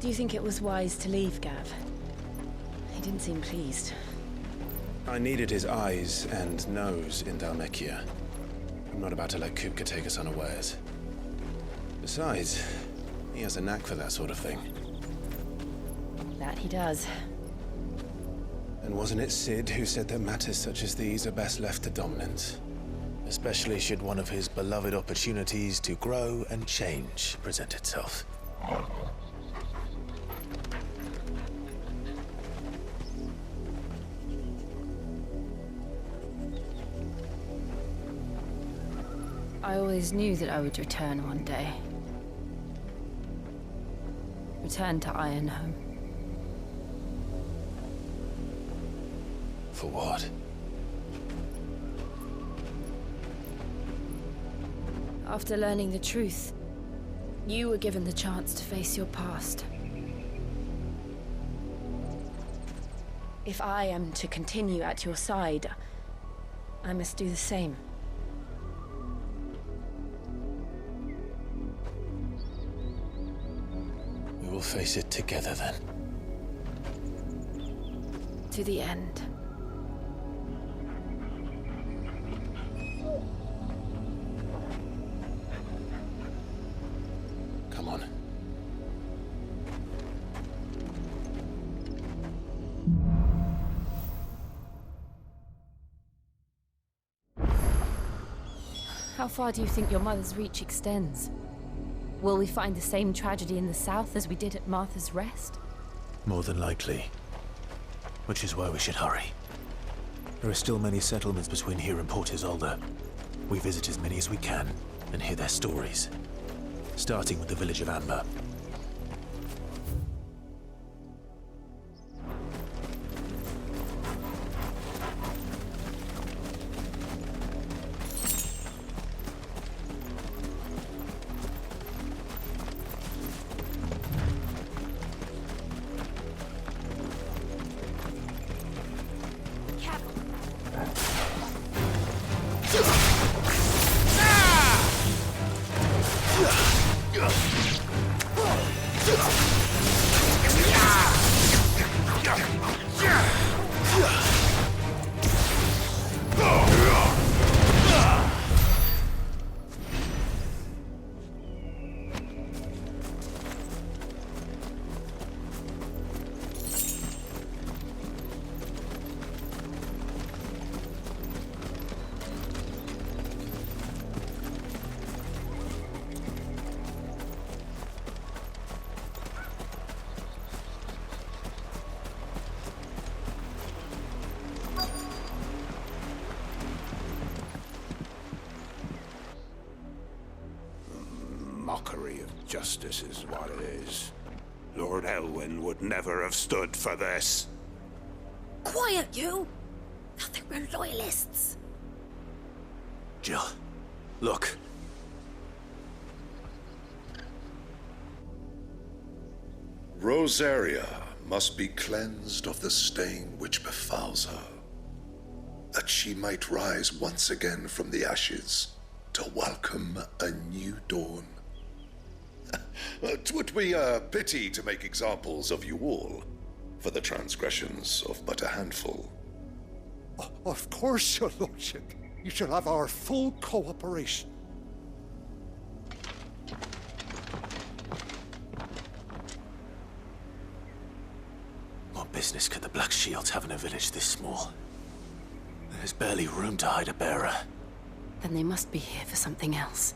Do you think it was wise to leave, Gav? He didn't seem pleased. I needed his eyes and nose in Dhalmekia. I'm not about to let Kupka take us unawares. Besides, he has a knack for that sort of thing. That he does. And wasn't it Sid who said that matters such as these are best left to dominance? Especially should one of his beloved opportunities to grow and change present itself. I always knew that I would return one day. Return to Ironhome. For what? After learning the truth, you were given the chance to face your past. If I am to continue at your side, I must do the same. We will face it together then. To the end. Come on. How far do you think your mother's reach extends? Will we find the same tragedy in the south as we did at Martha's Rest? More than likely. Which is why we should hurry. There are still many settlements between here and Port Isolde. We visit as many as we can and hear their stories. Starting with the village of Amber. Mockery of justice is what it is. Lord Elwyn would never have stood for this. Quiet, you! I thought they were loyalists. Jill, look. Rosaria must be cleansed of the stain which befouls her, that she might rise once again from the ashes to welcome a new dawn. 'Twould be a pity to make examples of you all, for the transgressions of but a handful. Of course, your lordship. You shall have our full cooperation. What business could the Black Shields have in a village this small? There's barely room to hide a bearer. Then they must be here for something else.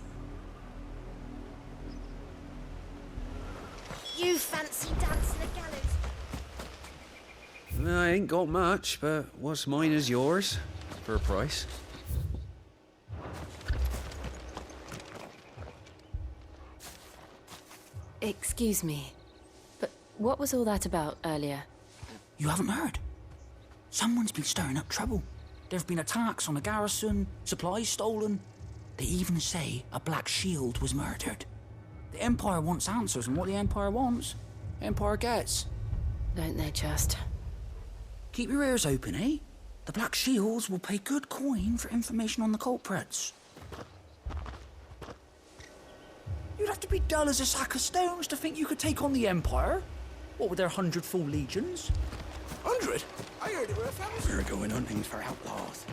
You fancy dancing the gallows? I ain't got much, but what's mine is yours, for a price. Excuse me, but what was all that about earlier? You haven't heard? Someone's been stirring up trouble. There've been attacks on the garrison, supplies stolen. They even say a Black Shield was murdered. The Empire wants answers, and what the Empire wants, Empire gets. Don't they just? Keep your ears open, eh? The Black Shields will pay good coin for information on the culprits. You'd have to be dull as a sack of stones to think you could take on the Empire. What with their 100 full legions? 100? I heard there were 1,000. We're going hunting for outlaws.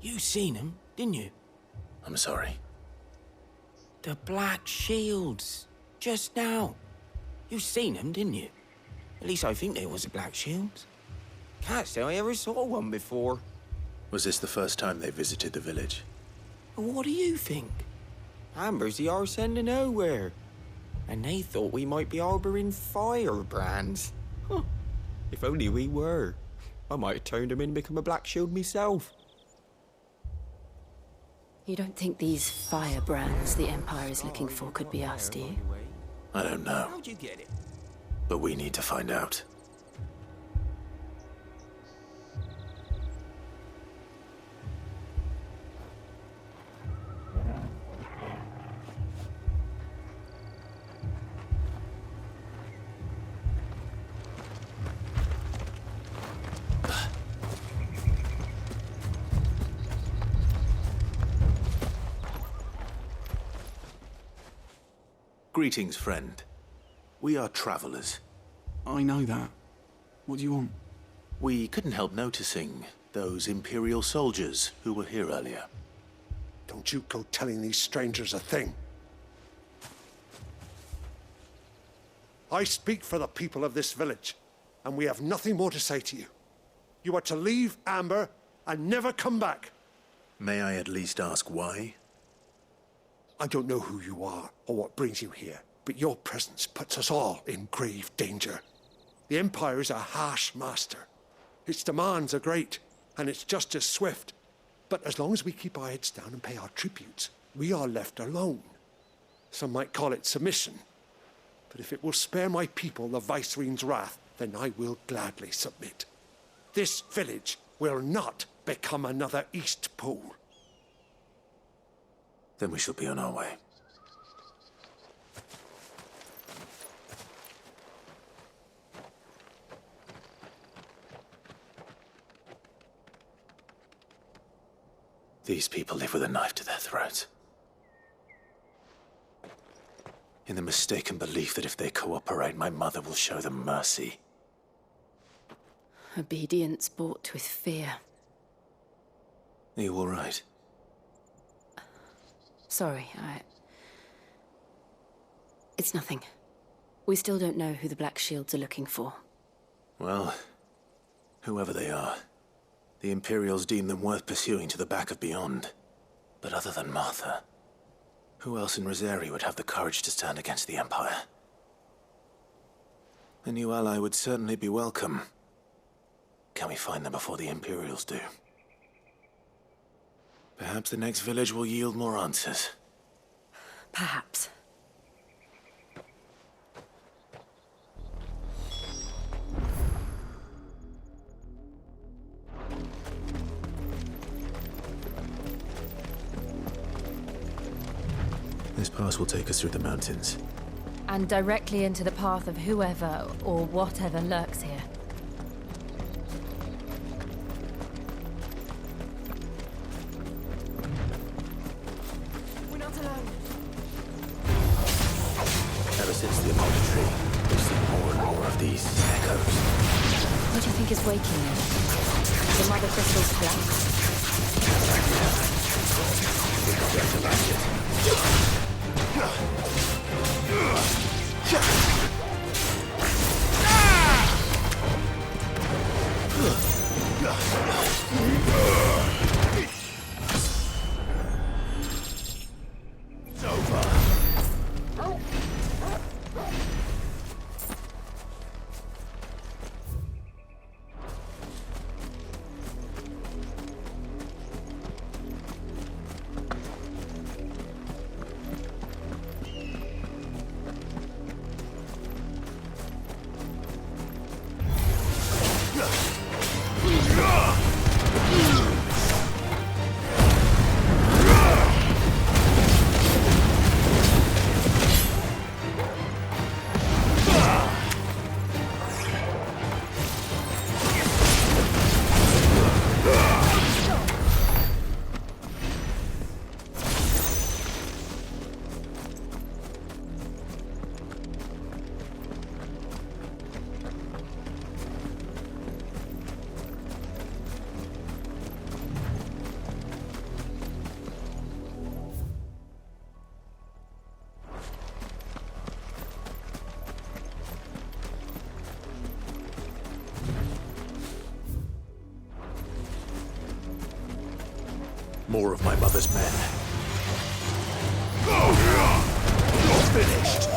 You seen him, didn't you? I'm sorry. The Black Shields. Just now. You seen him, didn't you? At least I think there was a Black Shields. Can't say I ever saw one before. Was this the first time they visited the village? What do you think? Amber's the arse end of nowhere. And they thought we might be harboring firebrands. Huh. If only we were. I might have turned him in and become a Black Shield myself. You don't think these firebrands the Empire is looking for could be us, do you? I don't know, How'd you get it? but we need to find out. Greetings, friend. We are travelers. I know that. What do you want? We couldn't help noticing those Imperial soldiers who were here earlier. Don't you go telling these strangers a thing. I speak for the people of this village, and we have nothing more to say to you. You are to leave Amber and never come back. May I at least ask why? I don't know who you are or what brings you here, but your presence puts us all in grave danger. The Empire is a harsh master. Its demands are great, and its justice swift. But as long as we keep our heads down and pay our tributes, we are left alone. Some might call it submission. But if it will spare my people the Viceroy's wrath, then I will gladly submit. This village will not become another East Pole. Then we shall be on our way. These people live with a knife to their throats. In the mistaken belief that if they cooperate, my mother will show them mercy. Obedience bought with fear. Are you all right? Sorry, It's nothing. We still don't know who the Black Shields are looking for. Well, whoever they are, the Imperials deem them worth pursuing to the back of beyond. But other than Martha, who else in Rosaria would have the courage to stand against the Empire? A new ally would certainly be welcome. Can we find them before the Imperials do? Perhaps the next village will yield more answers. Perhaps. This pass will take us through the mountains. And directly into the path of whoever or whatever lurks here. Ever since the apology, we've seen more and more of these echoes. What do you think is waking them? The mother crystals collapse? We've got to match it. It's over. more of my mother's men. You're finished!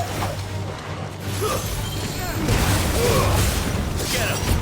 Get him!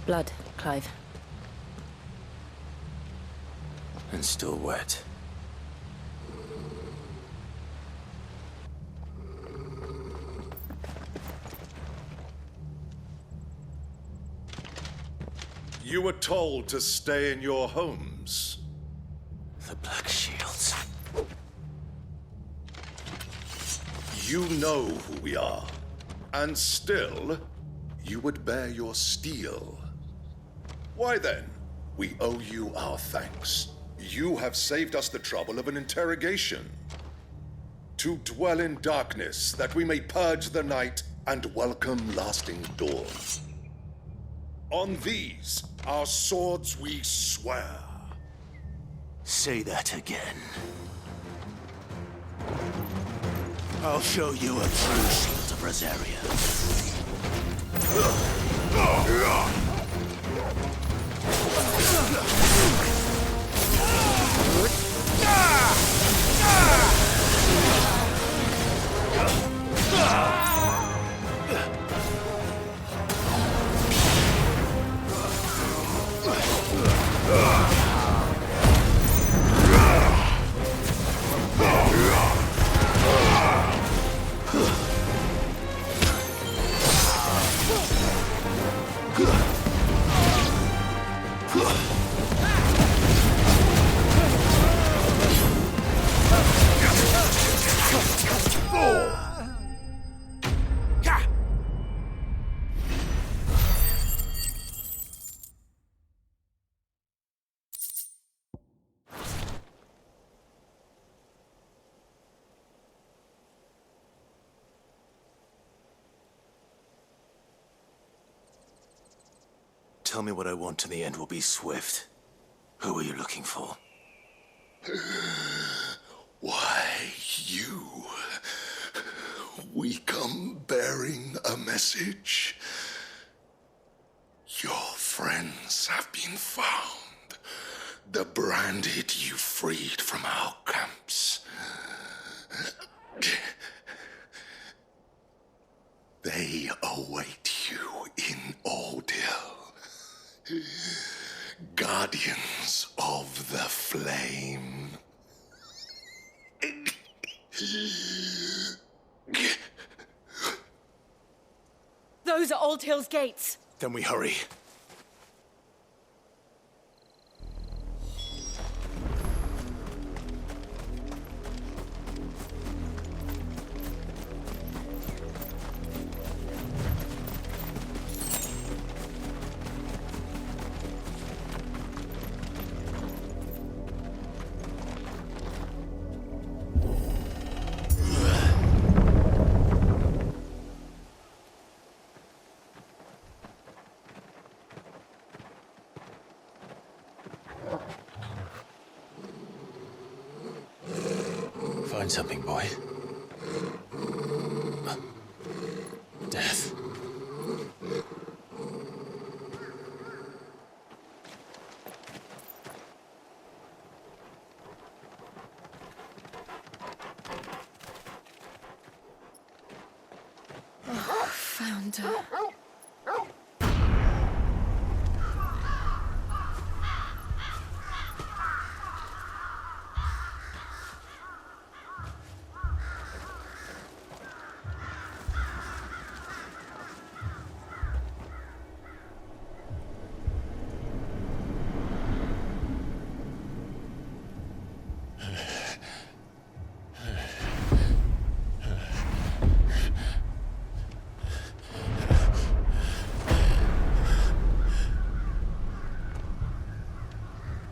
Blood, Clive. And still wet. You were told to stay in your homes. The Black Shields. You know who we are. And still, you would bear your steel. Why then, we owe you our thanks. You have saved us the trouble of an interrogation. To dwell in darkness, that we may purge the night and welcome lasting dawn. On these, our swords we swear. Say that again. I'll show you a true Shield of Rosaria. Tell me what I want and the end will be swift. Who are you looking for? Why, you. We come bearing a message. Your friends have been found. The branded you freed from our camps. They await you in Ordeal. Guardians of the Flame. Those are Old Hill's gates. Then we hurry. Find something, boy. Death. Oh, found her.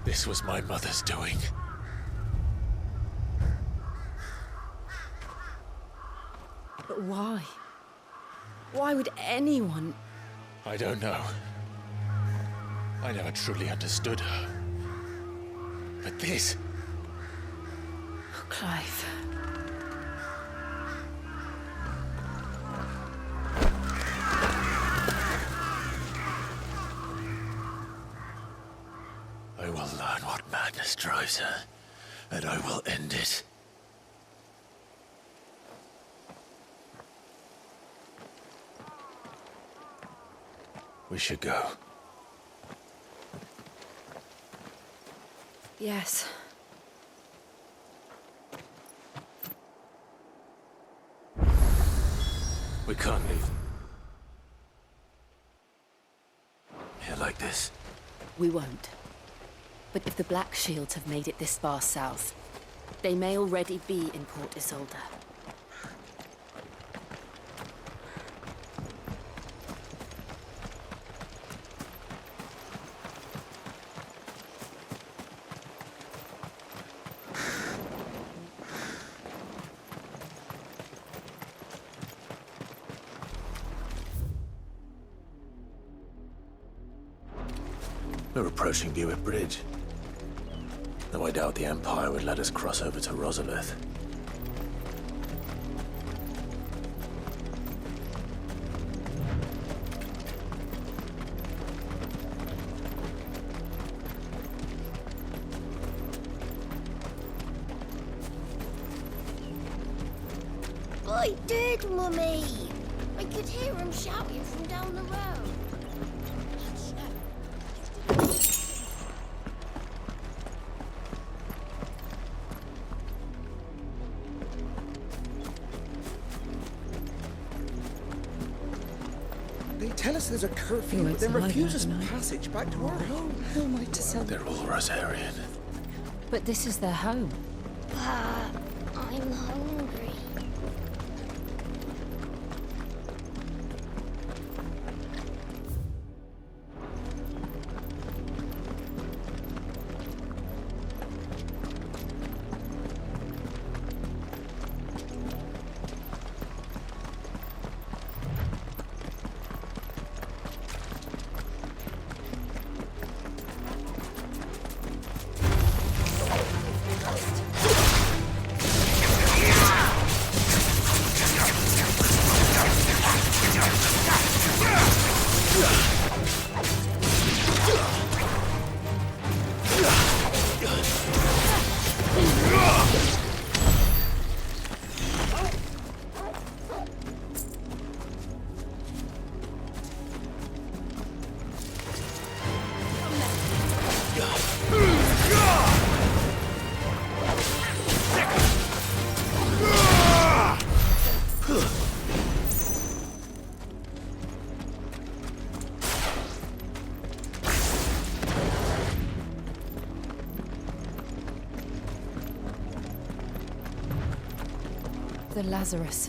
This was my mother's doing. But why? Why would anyone... I don't know. I never truly understood her. But this... Oh, Clive. I will learn what madness drives her, and I will end it. We should go. Yes. We can't leave. Here like this. We won't. But if the Black Shields have made it this far south, they may already be in Port Isolde. We're approaching Buick Bridge. Though I doubt the Empire would let us cross over to Rosalith. I did, Mummy! I could hear him shouting from down the road. They tell us there's a curfew, but then refuse us passage back to our home. Who am I to sell? They're all Rosarian. But this is their home. I'm hungry. The Lazarus.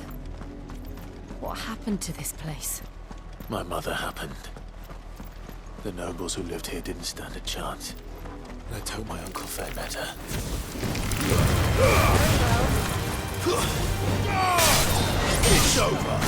What happened to this place? My mother happened. The nobles who lived here didn't stand a chance. Let's hope my uncle fared better. It's over!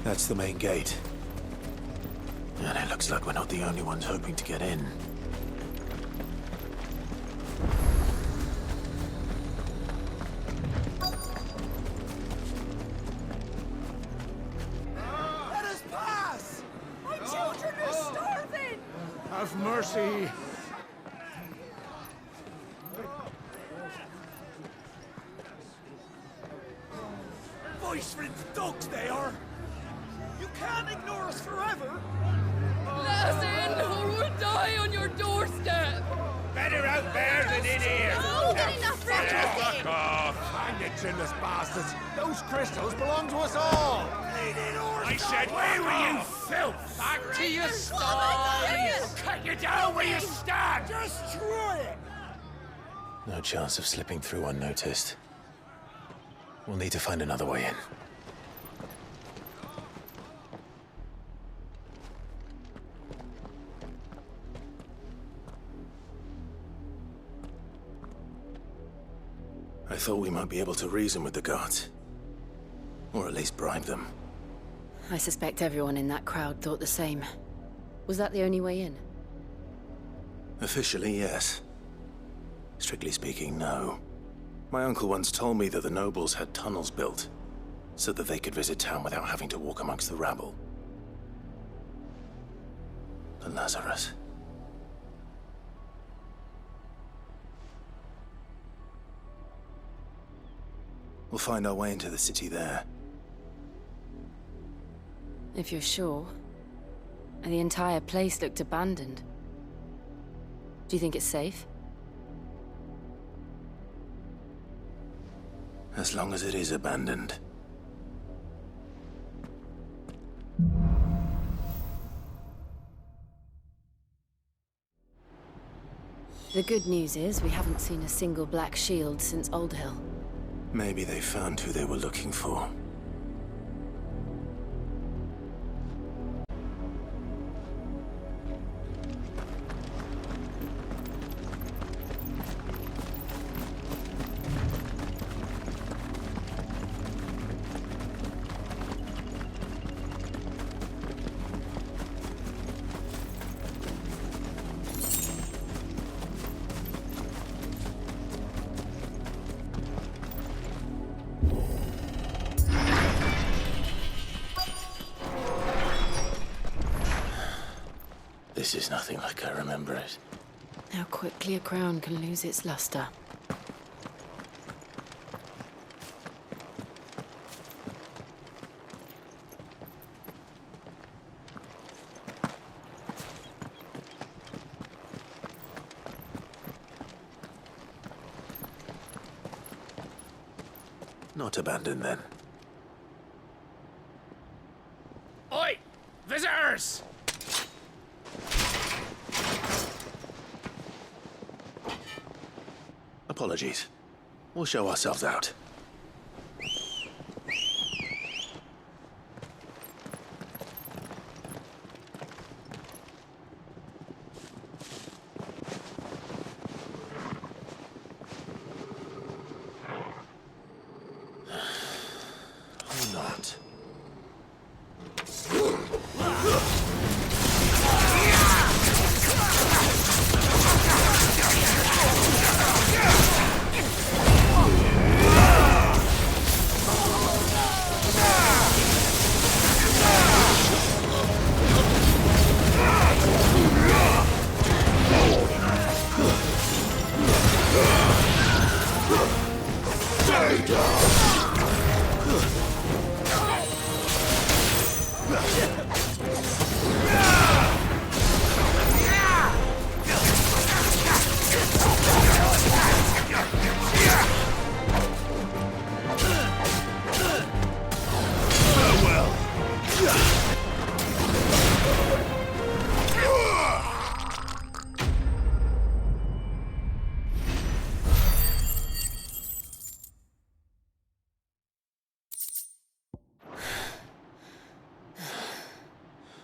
That's the main gate. And it looks like we're not the only ones hoping to get in. Let us pass! My children are starving! Have mercy! Voice-riddled dogs they are! You can't ignore us forever! Let us in, or we'll die on your doorstep! Better out there than in here! Oh, get enough for Fuck off! Hang it, chinless bastards! Those crystals belong to us all! I said, where were you, filth? Back to your stall! Cut you down where you stand! Destroy it! No chance of slipping through unnoticed. We'll need to find another way in. I thought we might be able to reason with the guards. Or at least bribe them. I suspect everyone in that crowd thought the same. Was that the only way in? Officially, yes. Strictly speaking, no. My uncle once told me that the nobles had tunnels built, so that they could visit town without having to walk amongst the rabble. But Lazarus... We'll find our way into the city there. If you're sure. The entire place looked abandoned. Do you think it's safe? As long as it is abandoned. The good news is we haven't seen a single black shield since Old Hill. Maybe they found who they were looking for. This is nothing like I remember it. How quickly a crown can lose its luster. Not abandoned, then. Oi! Visitors! Apologies. We'll show ourselves out. Or not.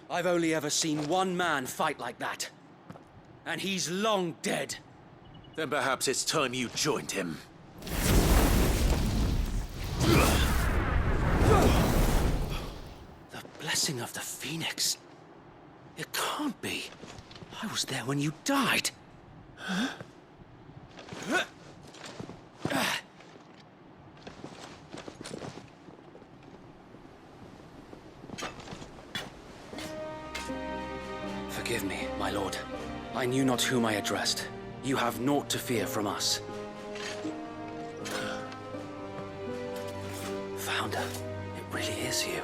I've only ever seen one man fight like that. And he's long dead. Then perhaps it's time you joined him. The blessing of the Phoenix. It can't be. I was there when you died. Huh? Forgive me, my lord. I knew not whom I addressed. You have naught to fear from us. Founder, it really is you.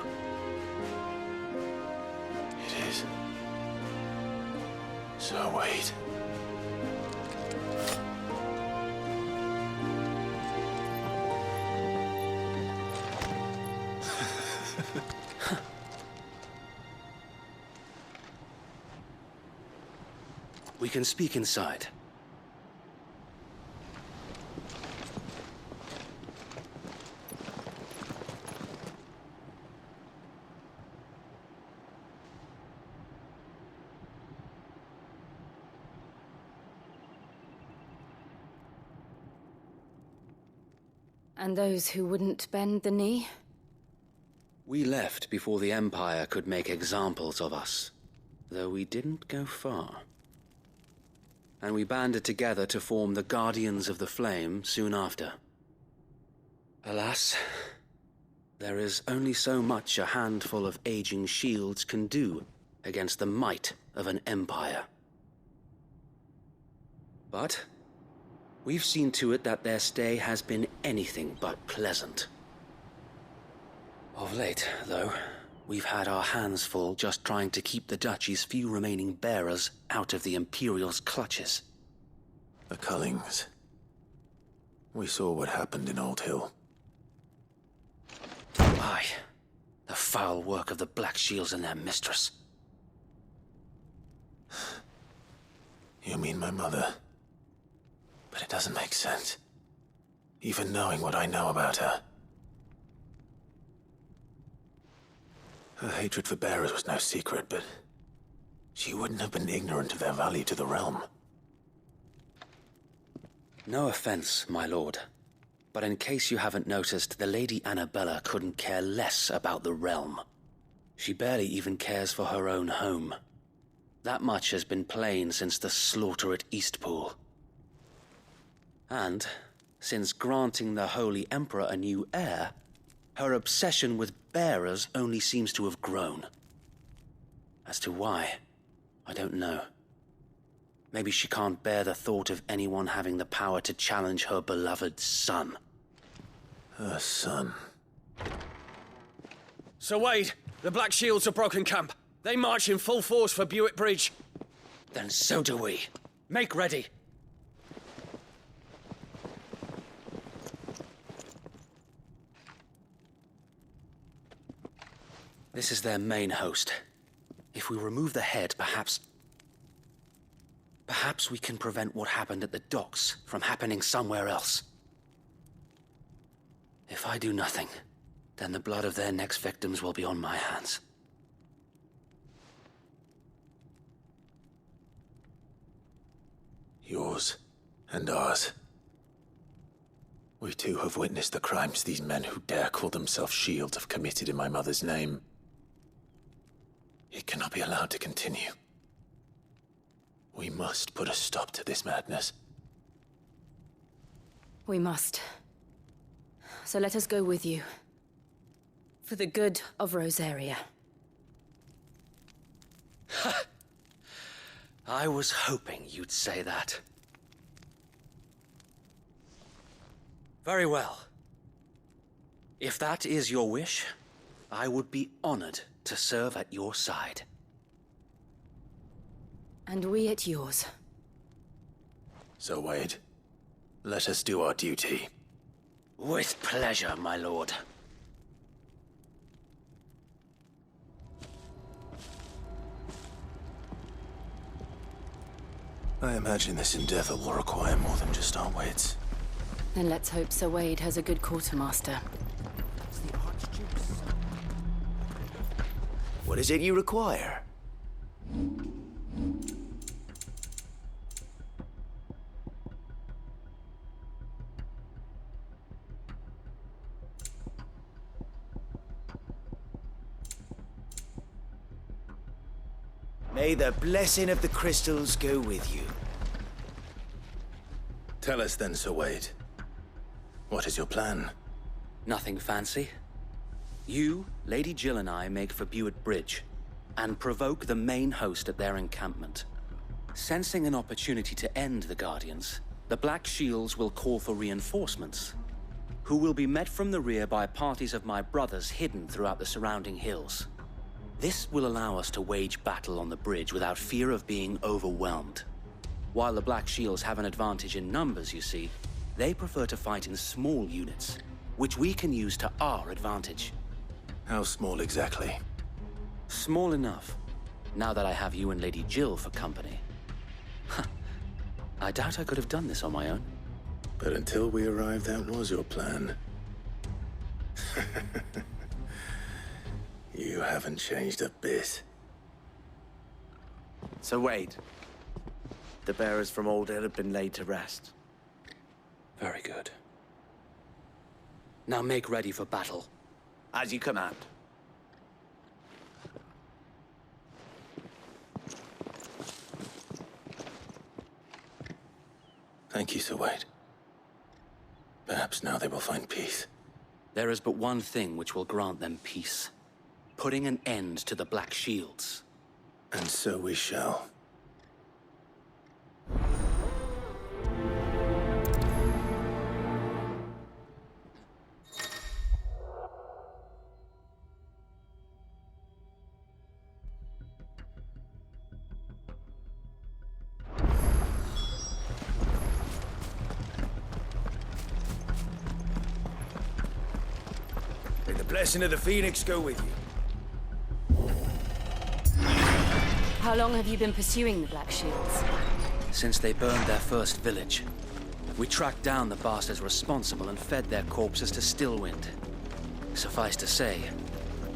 It is. So wait. We can speak inside. And those who wouldn't bend the knee? We left before the Empire could make examples of us, though we didn't go far. and we banded together to form the Guardians of the Flame soon after. Alas, there is only so much a handful of aging shields can do against the might of an empire. But we've seen to it that their stay has been anything but pleasant. Of late, though, we've had our hands full just trying to keep the Duchy's few remaining bearers out of the Imperial's clutches. The Cullings. We saw what happened in Old Hill. Aye. The foul work of the Black Shields and their mistress. You mean my mother? But it doesn't make sense. Even knowing what I know about her. Her hatred for bearers was no secret, but she wouldn't have been ignorant of their value to the realm. No offense, my lord. But in case you haven't noticed, the Lady Annabella couldn't care less about the realm. She barely even cares for her own home. That much has been plain since the slaughter at Eastpool. And, since granting the Holy Emperor a new heir, her obsession with bearers only seems to have grown. As to why, I don't know. Maybe she can't bear the thought of anyone having the power to challenge her beloved son. Her son? Sir Wade, the Black Shields have broken camp. They march in full force for Buick Bridge. Then so do we. Make ready. This is their main host. If we remove the head, perhaps we can prevent what happened at the docks from happening somewhere else. If I do nothing, then the blood of their next victims will be on my hands. Yours and ours. We too have witnessed the crimes these men who dare call themselves shields have committed in my mother's name. It cannot be allowed to continue. We must put a stop to this madness. We must. So let us go with you. For the good of Rosaria. I was hoping you'd say that. Very well. If that is your wish, I would be honored to serve at your side. And we at yours. So, Wade, let us do our duty. With pleasure, my lord. I imagine this endeavor will require more than just our wits. Then let's hope Sir Wade has a good quartermaster. It's the Archduke's son. What is it you require? May the blessing of the crystals go with you. Tell us then, Sir Wade. What is your plan? Nothing fancy. You, Lady Jill and I make for Buick Bridge, and provoke the main host at their encampment. Sensing an opportunity to end the Guardians, the Black Shields will call for reinforcements, who will be met from the rear by parties of my brothers hidden throughout the surrounding hills. This will allow us to wage battle on the bridge without fear of being overwhelmed. While the Black Shields have an advantage in numbers, you see, they prefer to fight in small units, which we can use to our advantage. How small exactly? Small enough, now that I have you and Lady Jill for company. I doubt I could have done this on my own. But until we arrived, that was your plan. You haven't changed a bit. So Wade, the bearers from Old Hill have been laid to rest. Very good. Now make ready for battle. As you command. Thank you, Sir Wade. Perhaps now they will find peace. There is but one thing which will grant them peace. Putting an end to the Black Shields. And so we shall. May the blessing of the Phoenix go with you. How long have you been pursuing the Black Shields? Since they burned their first village. We tracked down the bastards responsible and fed their corpses to Stillwind. Suffice to say,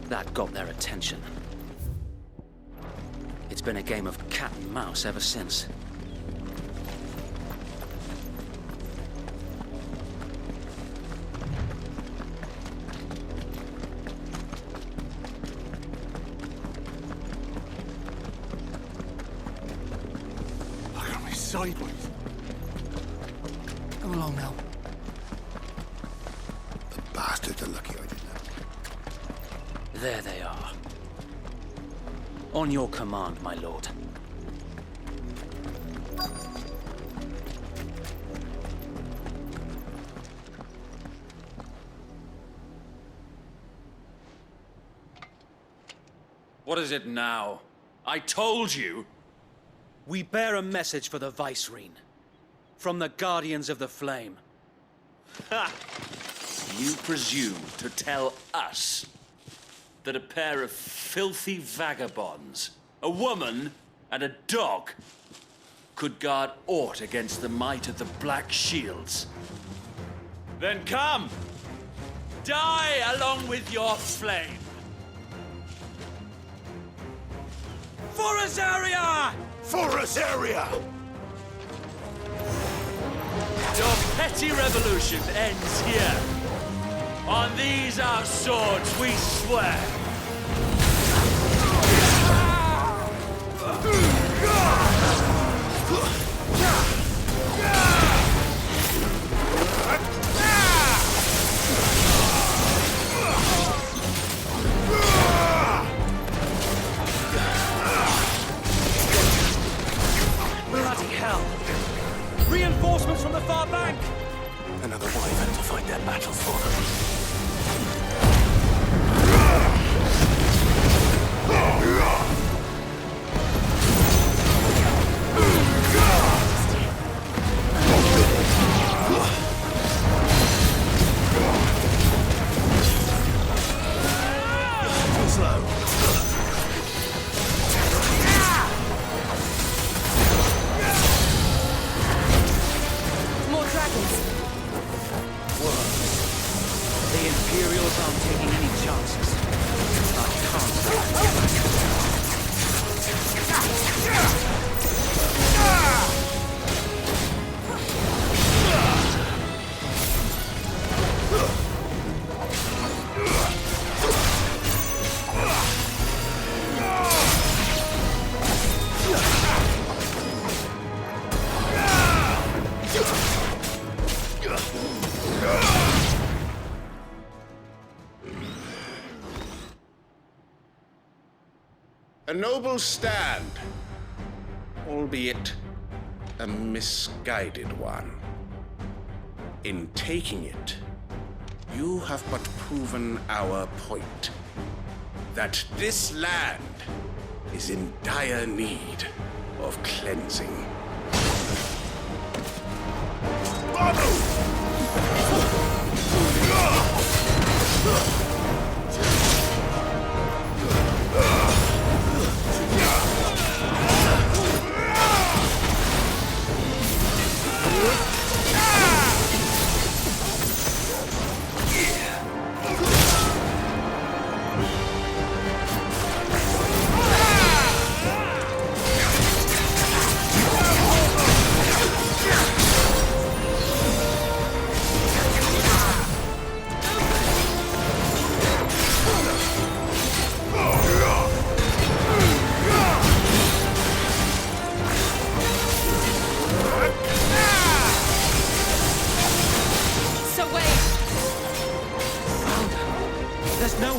that got their attention. It's been a game of cat and mouse ever since. Sideways. Come along now. The bastards are lucky I didn't know. There they are. On your command, my lord. What is it now? I told you! We bear a message for the Vicereine. From the Guardians of the Flame. Ha! You presume to tell us that a pair of filthy vagabonds, a woman and a dog, could guard aught against the might of the Black Shields? Then come! Die along with your flame! For Rosaria! For Rosaria! Your petty revolution ends here. On these our swords we swear. Bloody hell! Reinforcements from the far bank! Another wyvern to fight their battles for them. A noble stand, albeit a misguided one. In taking it, you have but proven our point, that this land is in dire need of cleansing.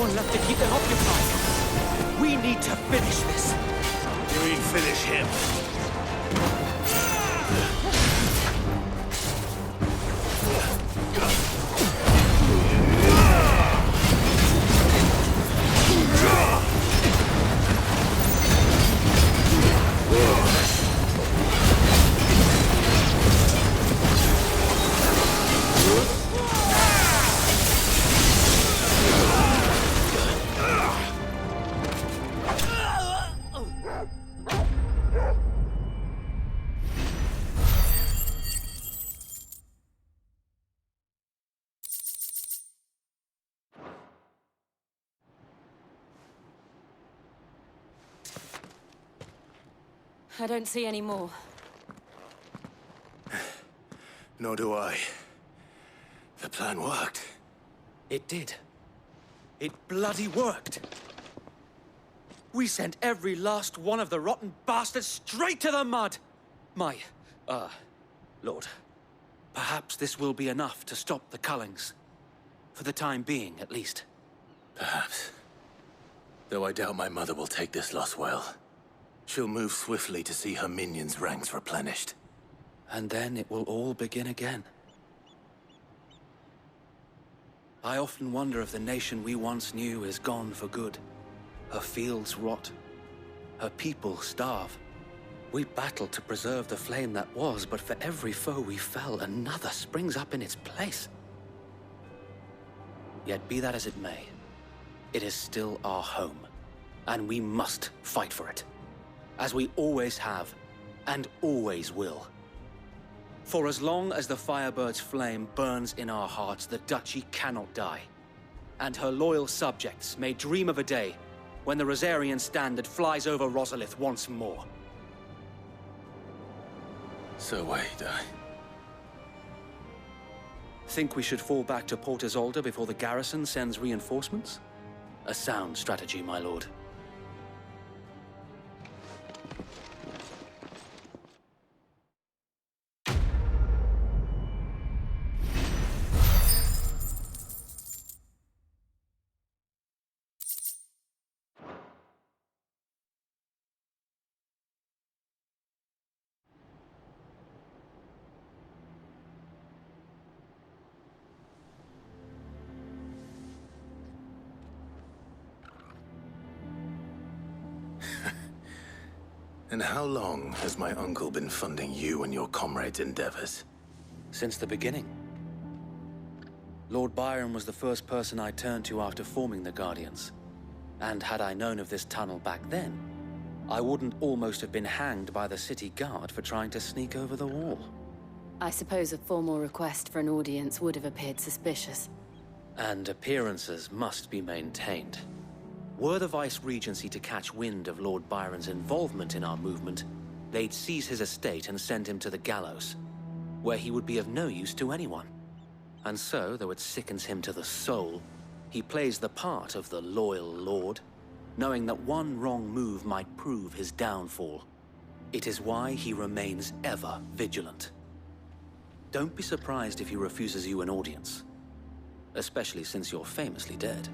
one left to keep them occupied. We need to finish this. You mean finish him? I don't see any more. Nor do I. The plan worked. It did. It bloody worked. We sent every last one of the rotten bastards straight to the mud! My, Lord, perhaps this will be enough to stop the Cullings. For the time being, at least. Perhaps. Though I doubt my mother will take this loss well. She'll move swiftly to see her minions' ranks replenished. And then it will all begin again. I often wonder if the nation we once knew is gone for good. Her fields rot. Her people starve. We battle to preserve the flame that was, but for every foe we fell, another springs up in its place. Yet be that as it may, it is still our home, and we must fight for it. As we always have, and always will. For as long as the Firebird's flame burns in our hearts, the Duchy cannot die. And her loyal subjects may dream of a day when the Rosarian standard flies over Rosalith once more. So wait, Think we should fall back to Port Isolde before the garrison sends reinforcements? A sound strategy, my lord. And how long has my uncle been funding you and your comrades' endeavors? Since the beginning. Lord Byron was the first person I turned to after forming the Guardians. And had I known of this tunnel back then, I wouldn't almost have been hanged by the city guard for trying to sneak over the wall. I suppose a formal request for an audience would have appeared suspicious. And appearances must be maintained. Were the Vice-Regency to catch wind of Lord Byron's involvement in our movement, they'd seize his estate and send him to the gallows, where he would be of no use to anyone. And so, though it sickens him to the soul, he plays the part of the loyal lord, knowing that one wrong move might prove his downfall. It is why he remains ever vigilant. Don't be surprised if he refuses you an audience, especially since you're famously dead.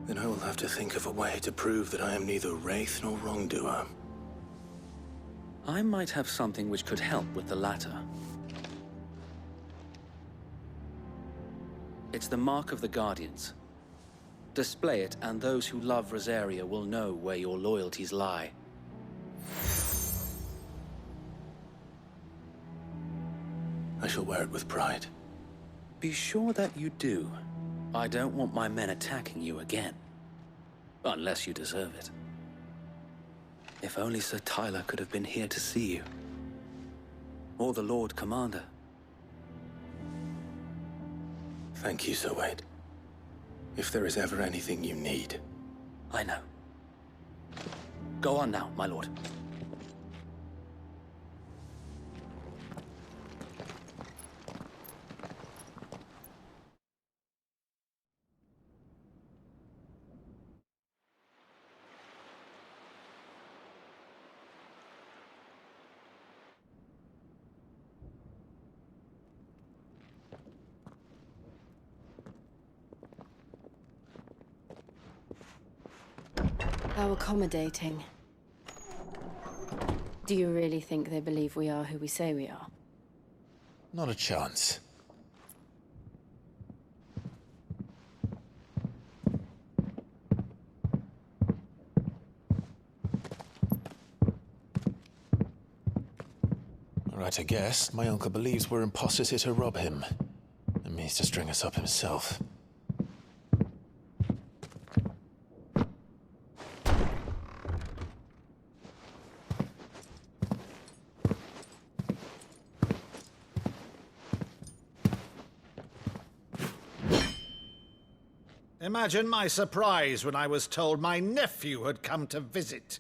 Then I will have to think of a way to prove that I am neither wraith nor wrongdoer. I might have something which could help with the latter. It's the mark of the Guardians. Display it, and those who love Rosaria will know where your loyalties lie. I shall wear it with pride. Be sure that you do. I don't want my men attacking you again. Unless you deserve it. If only Sir Tyler could have been here to see you. Or the Lord Commander. Thank you, Sir Wade. If there is ever anything you need. I know. Go on now, my lord. How accommodating. Do you really think they believe we are who we say we are? Not a chance. Right, I guess. My uncle believes we're imposters here to rob him. And means to string us up himself. Imagine my surprise when I was told my nephew had come to visit.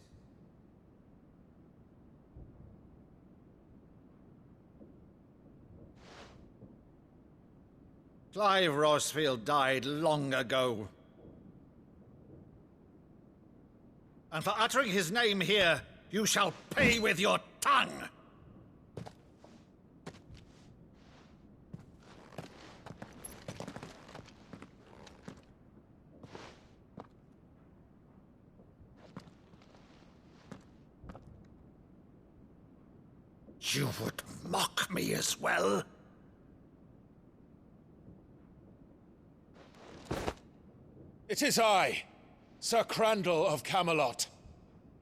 Clive Rosefield died long ago. And for uttering his name here, you shall pay with your tongue! You would mock me as well? It is I, Sir Crandall of Camelot,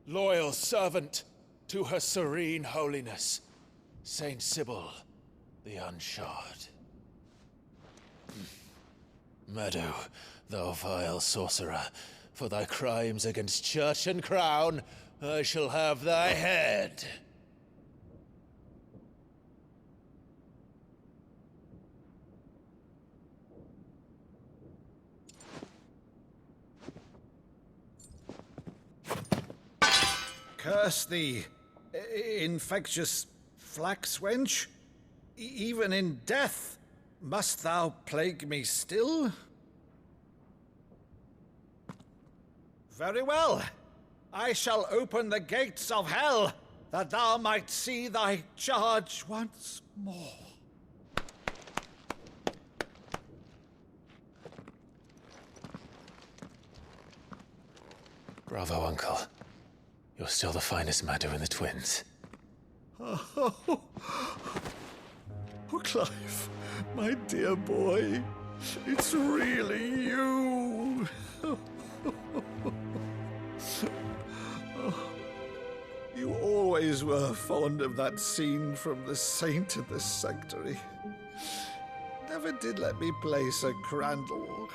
loyal servant to Her Serene Holiness, Saint Sybil the Unshod. Meadow, thou vile sorcerer, for thy crimes against church and crown, I shall have thy head. Curse thee, infectious flax wench. Even in death, must thou plague me still? Very well. I shall open the gates of hell, that thou might see thy charge once more. Bravo, Uncle. You're still the finest Meadow in the twins. Oh, Clive, my dear boy, it's really you. You always were fond of that scene from The Saint of the Sanctuary. Never did let me play Sir Crandall.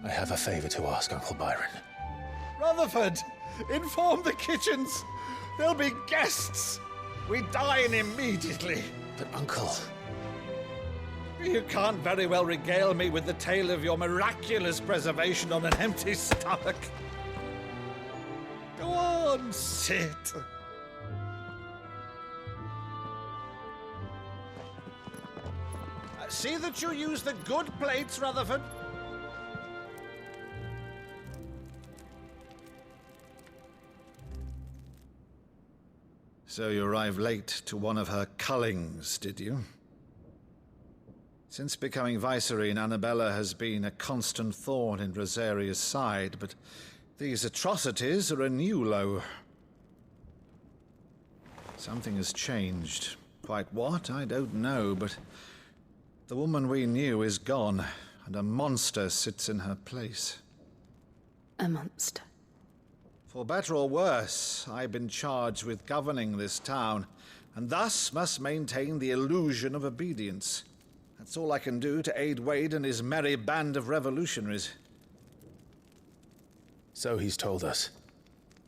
I have a favor to ask, Uncle Byron. Rutherford, inform the kitchens. There'll be guests. We dine immediately. But, Uncle... You can't very well regale me with the tale of your miraculous preservation on an empty stomach. Go on, sit. See that you use the good plates, Rutherford. So you arrived late to one of her cullings, did you? Since becoming Vicereine, Annabella has been a constant thorn in Rosaria's side, but these atrocities are a new low. Something has changed. Quite what, I don't know, but the woman we knew is gone, and a monster sits in her place. A monster? For better or worse, I've been charged with governing this town, and thus must maintain the illusion of obedience. That's all I can do to aid Wade and his merry band of revolutionaries. So he's told us.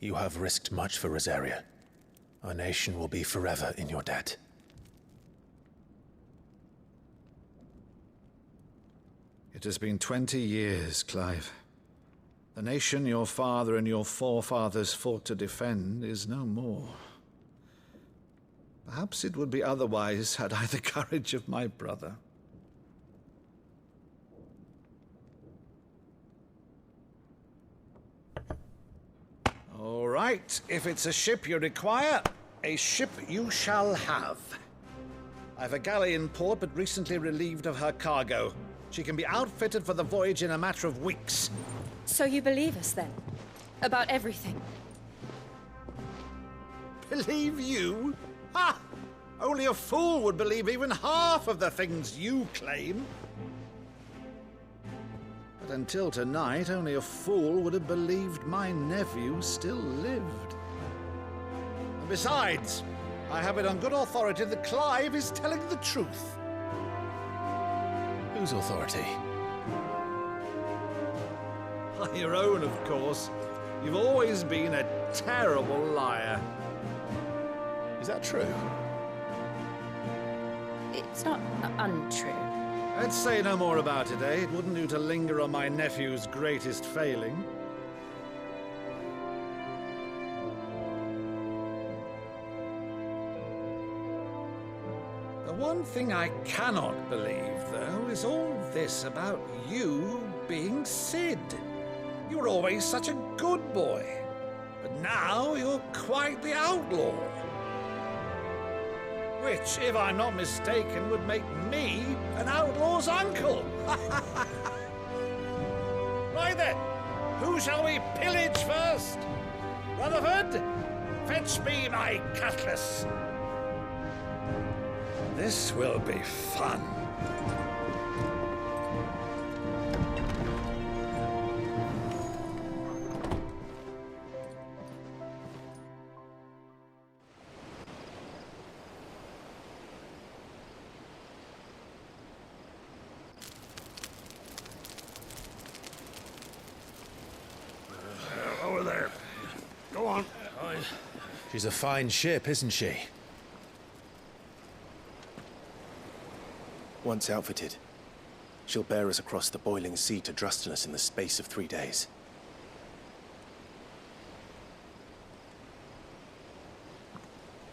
You have risked much for Rosaria. Our nation will be forever in your debt. It has been 20 years, Clive. The nation your father and your forefathers fought to defend is no more. Perhaps it would be otherwise had I the courage of my brother. All right, if it's a ship you require, a ship you shall have. I have a galley in port, but recently relieved of her cargo. She can be outfitted for the voyage in a matter of weeks. So you believe us, then? About everything? Believe you? Ha! Only a fool would believe even half of the things you claim. But until tonight, only a fool would have believed my nephew still lived. And besides, I have it on good authority that Clive is telling the truth. Whose authority? Your own, of course. You've always been a terrible liar. Is that true? It's not untrue. Let's say no more about it, eh? It wouldn't do to linger on my nephew's greatest failing. The one thing I cannot believe, though, is all this about you being Sid. You were always such a good boy, but now you're quite the outlaw. Which, if I'm not mistaken, would make me an outlaw's uncle. Right then, who shall we pillage first? Rutherford, fetch me my cutlass. This will be fun. Over there. Go on. She's a fine ship, isn't she? Once outfitted, she'll bear us across the boiling sea to Drustinus in the space of 3 days.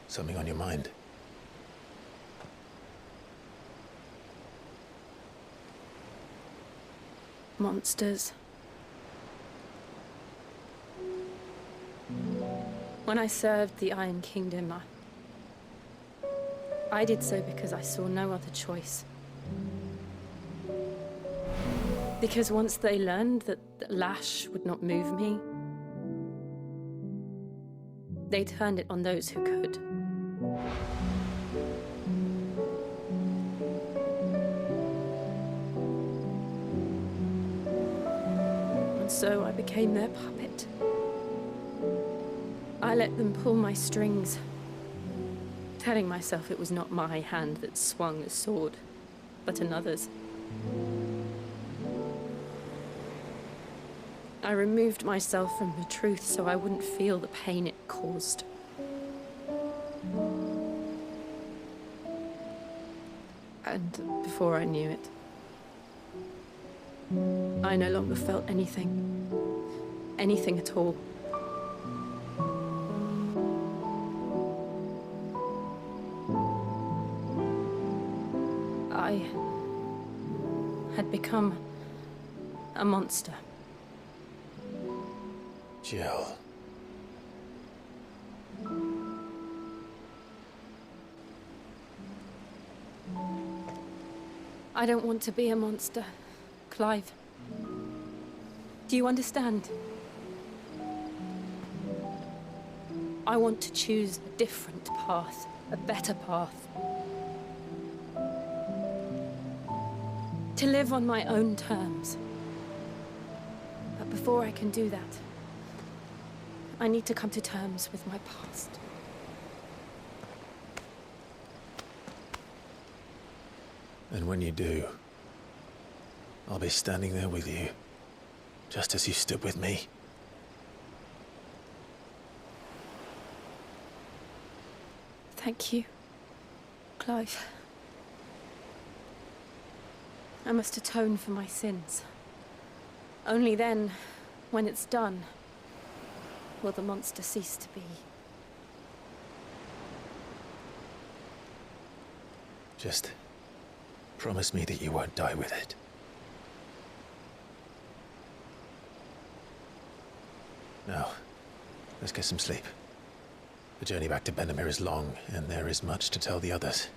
Something on your mind? Monsters. When I served the Iron Kingdom, I did so because I saw no other choice. Because once they learned that the lash would not move me, they turned it on those who could. And so I became their puppet. I let them pull my strings, telling myself it was not my hand that swung a sword, but another's. I removed myself from the truth so I wouldn't feel the pain it caused. And before I knew it, I no longer felt anything. Anything at all. I had become a monster. Jill. I don't want to be a monster, Clive. Do you understand? I want to choose a different path, a better path. To live on my own terms. But before I can do that, I need to come to terms with my past. And when you do, I'll be standing there with you, just as you stood with me. Thank you, Clive. I must atone for my sins. Only then, when it's done, will the monster cease to be. Just promise me that you won't die with it. Now, let's get some sleep. The journey back to Benamir is long, and there is much to tell the others.